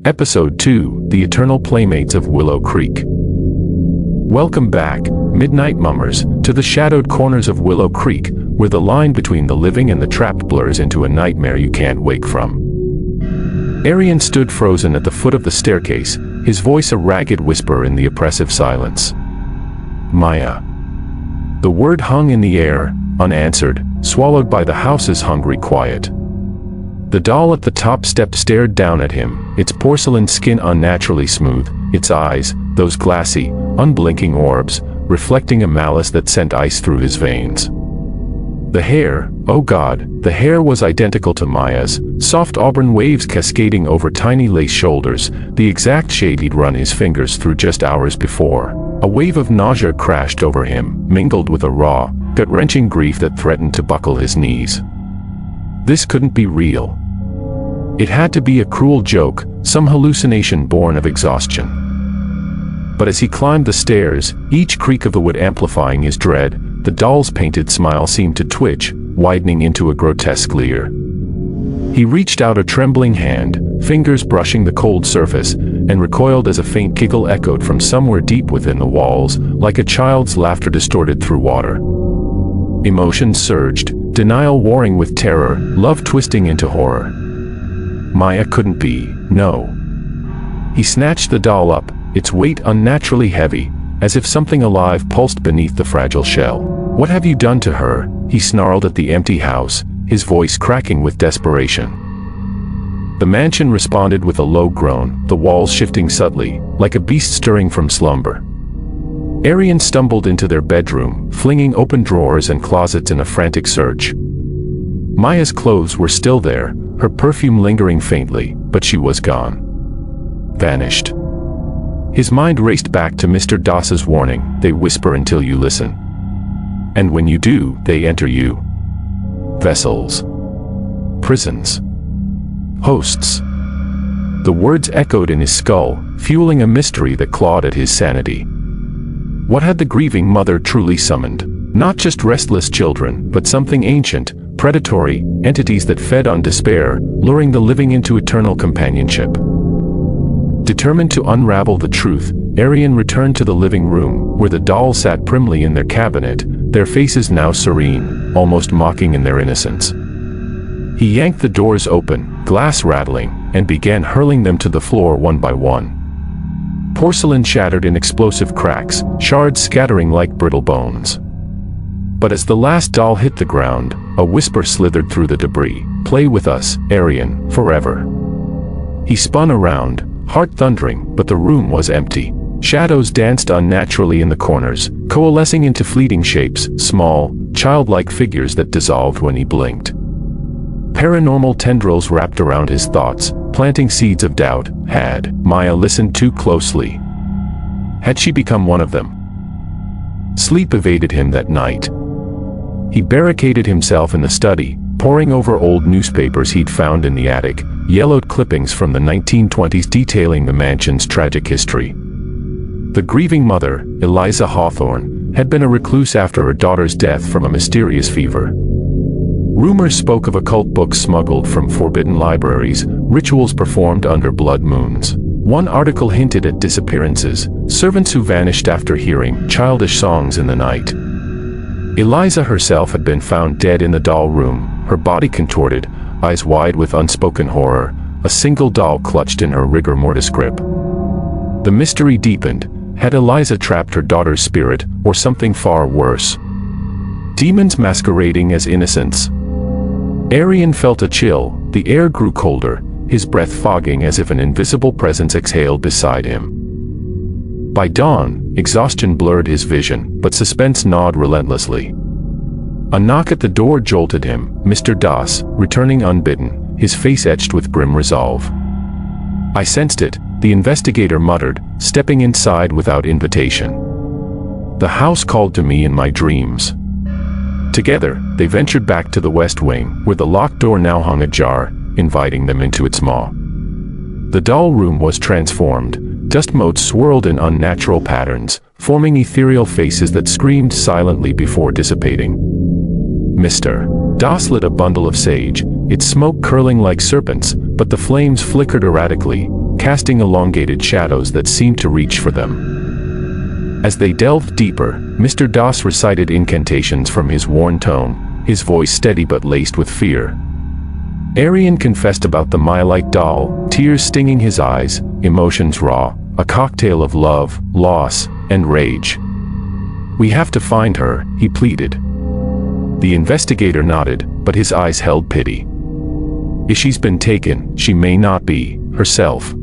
Episode 2, The Eternal Playmates of Willow Creek. Welcome back, midnight mummers, to the shadowed corners of Willow Creek, where the line between the living and the trapped blurs into a nightmare you can't wake from. Aryan stood frozen at the foot of the staircase, his voice a ragged whisper in the oppressive silence. Maya. The word hung in the air, unanswered, swallowed by the house's hungry quiet. The doll at the top step stared down at him, its porcelain skin unnaturally smooth, its eyes, those glassy, unblinking orbs, reflecting a malice that sent ice through his veins. The hair, oh God, the hair was identical to Maya's, soft auburn waves cascading over tiny lace shoulders, the exact shade he'd run his fingers through just hours before. A wave of nausea crashed over him, mingled with a raw, gut-wrenching grief that threatened to buckle his knees. This couldn't be real. It had to be a cruel joke, some hallucination born of exhaustion. But as he climbed the stairs, each creak of the wood amplifying his dread, the doll's painted smile seemed to twitch, widening into a grotesque leer. He reached out a trembling hand, fingers brushing the cold surface, and recoiled as a faint giggle echoed from somewhere deep within the walls, like a child's laughter distorted through water. Emotions surged, denial warring with terror, love twisting into horror. Maya couldn't be, no. He snatched the doll up, its weight unnaturally heavy, as if something alive pulsed beneath the fragile shell. What have you done to her? He snarled at the empty house, his voice cracking with desperation. The mansion responded with a low groan, the walls shifting subtly, like a beast stirring from slumber. Aryan stumbled into their bedroom, flinging open drawers and closets in a frantic search. Maya's clothes were still there, her perfume lingering faintly, but she was gone. Vanished. His mind raced back to Mr. Doss's warning, they whisper until you listen. And when you do, they enter you. Vessels. Prisons. Hosts. The words echoed in his skull, fueling a mystery that clawed at his sanity. What had the grieving mother truly summoned? Not just restless children, but something ancient, predatory, entities that fed on despair, luring the living into eternal companionship. Determined to unravel the truth, Aryan returned to the living room, where the dolls sat primly in their cabinet, their faces now serene, almost mocking in their innocence. He yanked the doors open, glass rattling, and began hurling them to the floor one by one. Porcelain shattered in explosive cracks, shards scattering like brittle bones. But as the last doll hit the ground, a whisper slithered through the debris. Play with us, Aryan, forever. He spun around, heart thundering, but the room was empty. Shadows danced unnaturally in the corners, coalescing into fleeting shapes, small, childlike figures that dissolved when he blinked. Paranormal tendrils wrapped around his thoughts, planting seeds of doubt. Had Maya listened too closely? Had she become one of them? Sleep evaded him that night. He barricaded himself in the study, poring over old newspapers he'd found in the attic, yellowed clippings from the 1920s detailing the mansion's tragic history. The grieving mother, Eliza Hawthorne, had been a recluse after her daughter's death from a mysterious fever. Rumors spoke of occult books smuggled from forbidden libraries, rituals performed under blood moons. One article hinted at disappearances, servants who vanished after hearing childish songs in the night. Eliza herself had been found dead in the doll room, her body contorted, eyes wide with unspoken horror, a single doll clutched in her rigor mortis grip. The mystery deepened. Had Eliza trapped her daughter's spirit, or something far worse? Demons masquerading as innocence. Aryan felt a chill, the air grew colder, his breath fogging as if an invisible presence exhaled beside him. By dawn, exhaustion blurred his vision, but suspense gnawed relentlessly. A knock at the door jolted him, Mr. Doss, returning unbidden, his face etched with grim resolve. I sensed it, the investigator muttered, stepping inside without invitation. The house called to me in my dreams. Together, they ventured back to the west wing, where the locked door now hung ajar, inviting them into its maw. The doll room was transformed. Dust motes swirled in unnatural patterns, forming ethereal faces that screamed silently before dissipating. Mr. Doss lit a bundle of sage, its smoke curling like serpents, but the flames flickered erratically, casting elongated shadows that seemed to reach for them. As they delved deeper, Mr. Das recited incantations from his worn tome, his voice steady but laced with fear. Aryan confessed about the Maya-like doll, tears stinging his eyes, emotions raw, a cocktail of love, loss, and rage. "We have to find her," he pleaded. The investigator nodded, but his eyes held pity. "If she's been taken, she may not be herself."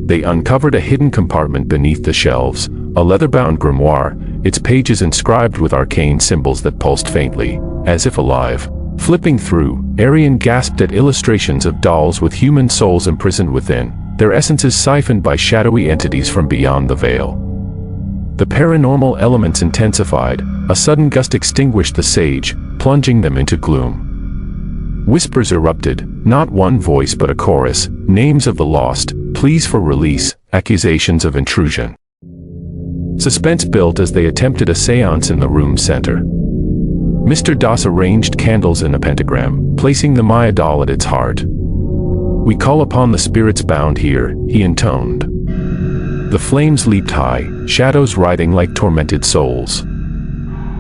They uncovered a hidden compartment beneath the shelves, a leather-bound grimoire, its pages inscribed with arcane symbols that pulsed faintly, as if alive. Flipping through, Aryan gasped at illustrations of dolls with human souls imprisoned within, their essences siphoned by shadowy entities from beyond the veil. The paranormal elements intensified, a sudden gust extinguished the sage, plunging them into gloom. Whispers erupted, not one voice but a chorus, names of the lost, pleas for release, accusations of intrusion. Suspense built as they attempted a seance in the room's center. Mr. Das arranged candles in a pentagram, placing the Maya doll at its heart. "We call upon the spirits bound here," he intoned. The flames leaped high, shadows riding like tormented souls.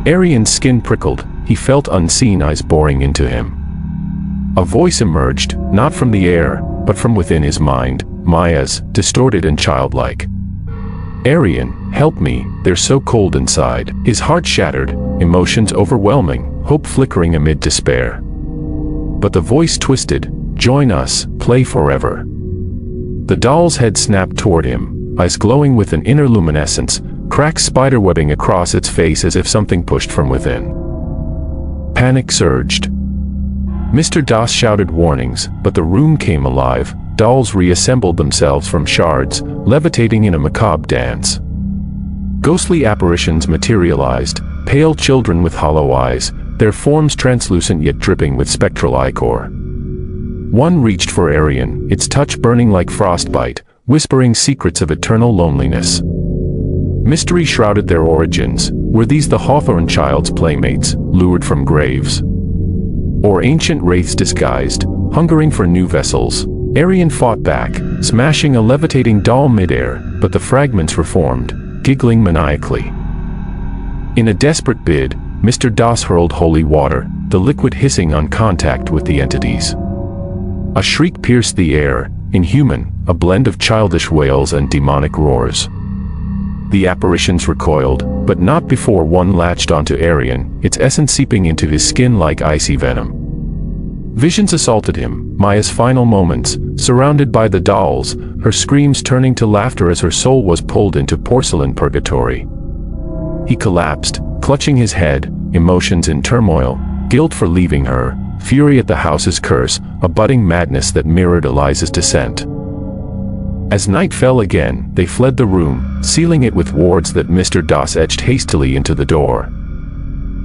Aryan's skin prickled, he felt unseen eyes boring into him. A voice emerged, not from the air, but from within his mind, Maya's, distorted and childlike. "Aryan, help me, they're so cold inside." His heart shattered, emotions overwhelming, hope flickering amid despair. But the voice twisted, "Join us, play forever." The doll's head snapped toward him, eyes glowing with an inner luminescence, cracks spiderwebbing across its face as if something pushed from within. Panic surged. Mr. Das shouted warnings, but the room came alive, dolls reassembled themselves from shards, levitating in a macabre dance. Ghostly apparitions materialized, pale children with hollow eyes, their forms translucent yet dripping with spectral ichor. One reached for Aryan, its touch burning like frostbite, whispering secrets of eternal loneliness. Mystery shrouded their origins. Were these the Hawthorne child's playmates, lured from graves? Or ancient wraiths disguised, hungering for new vessels? Aryan fought back, smashing a levitating doll midair, but the fragments reformed, giggling maniacally. In a desperate bid, Mr. Das hurled holy water, the liquid hissing on contact with the entities. A shriek pierced the air, inhuman, a blend of childish wails and demonic roars. The apparitions recoiled, but not before one latched onto Aryan, its essence seeping into his skin like icy venom. Visions assaulted him, Maya's final moments, surrounded by the dolls, her screams turning to laughter as her soul was pulled into porcelain purgatory. He collapsed, clutching his head, emotions in turmoil, guilt for leaving her, fury at the house's curse, a budding madness that mirrored Eliza's descent. As night fell again, they fled the room, sealing it with wards that Mr. Das etched hastily into the door.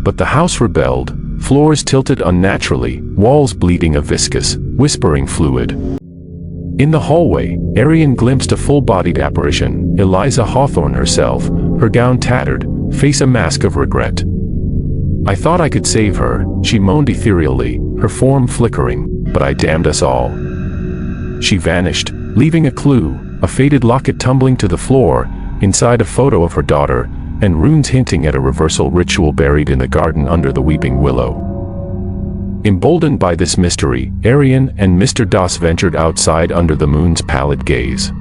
But the house rebelled, floors tilted unnaturally, walls bleeding a viscous, whispering fluid. In the hallway, Aryan glimpsed a full-bodied apparition, Eliza Hawthorne herself, her gown tattered, face a mask of regret. "I thought I could save her," she moaned ethereally, her form flickering, "but I damned us all." She vanished, leaving a clue, a faded locket tumbling to the floor, inside a photo of her daughter, and runes hinting at a reversal ritual buried in the garden under the weeping willow. Emboldened by this mystery, Aryan and Mr. Das ventured outside under the moon's pallid gaze.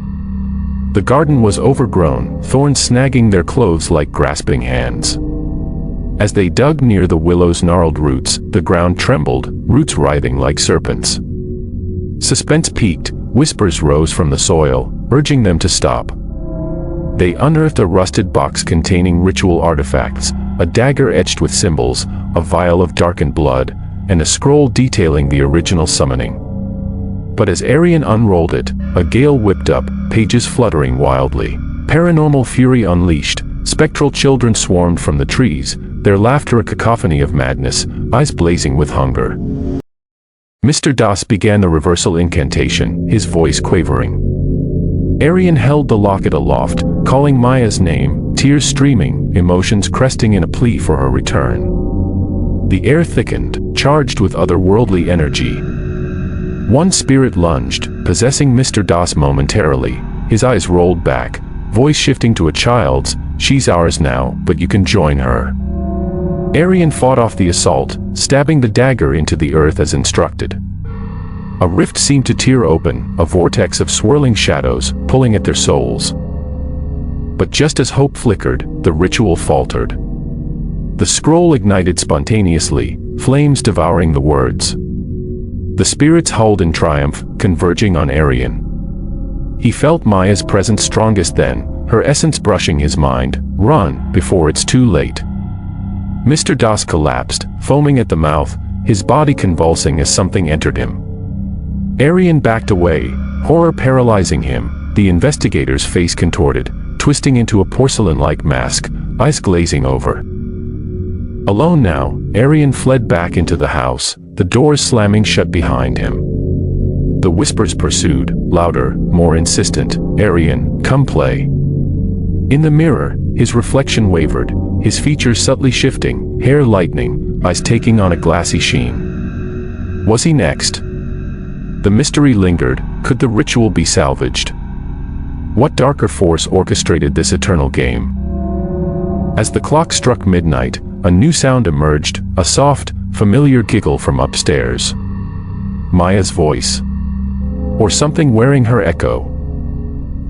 The garden was overgrown, thorns snagging their clothes like grasping hands. As they dug near the willow's gnarled roots, the ground trembled, roots writhing like serpents. Suspense peaked, whispers rose from the soil, urging them to stop. They unearthed a rusted box containing ritual artifacts, a dagger etched with symbols, a vial of darkened blood, and a scroll detailing the original summoning. But as Aryan unrolled it, a gale whipped up, pages fluttering wildly. Paranormal fury unleashed, spectral children swarmed from the trees, their laughter a cacophony of madness, eyes blazing with hunger. Mr. Das began the reversal incantation, his voice quavering. Aryan held the locket aloft, calling Maya's name, tears streaming, emotions cresting in a plea for her return. The air thickened, charged with otherworldly energy. One spirit lunged, possessing Mr. Das momentarily. His eyes rolled back, voice shifting to a child's. "She's ours now, but you can join her." Aryan fought off the assault, stabbing the dagger into the earth as instructed. A rift seemed to tear open, a vortex of swirling shadows, pulling at their souls. But just as hope flickered, the ritual faltered. The scroll ignited spontaneously, flames devouring the words. The spirits howled in triumph, converging on Aryan. He felt Maya's presence strongest then, her essence brushing his mind. "Run, before it's too late." Mr. Das collapsed, foaming at the mouth, his body convulsing as something entered him. Aryan backed away, horror paralyzing him, the investigator's face contorted, twisting into a porcelain-like mask, eyes glazing over. Alone now, Aryan fled back into the house, the doors slamming shut behind him. The whispers pursued, louder, more insistent. "Aryan, come play." In the mirror, his reflection wavered, his features subtly shifting, hair lightening, eyes taking on a glassy sheen. Was he next? The mystery lingered. Could the ritual be salvaged? What darker force orchestrated this eternal game? As the clock struck midnight, a new sound emerged, a soft, familiar giggle from upstairs. Maya's voice. Or something wearing her echo.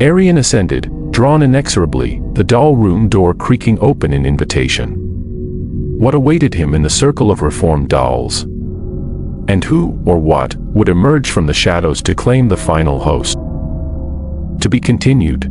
Aryan ascended, drawn inexorably, the doll room door creaking open in invitation. What awaited him in the circle of reformed dolls? And who, or what, would emerge from the shadows to claim the final host? To be continued.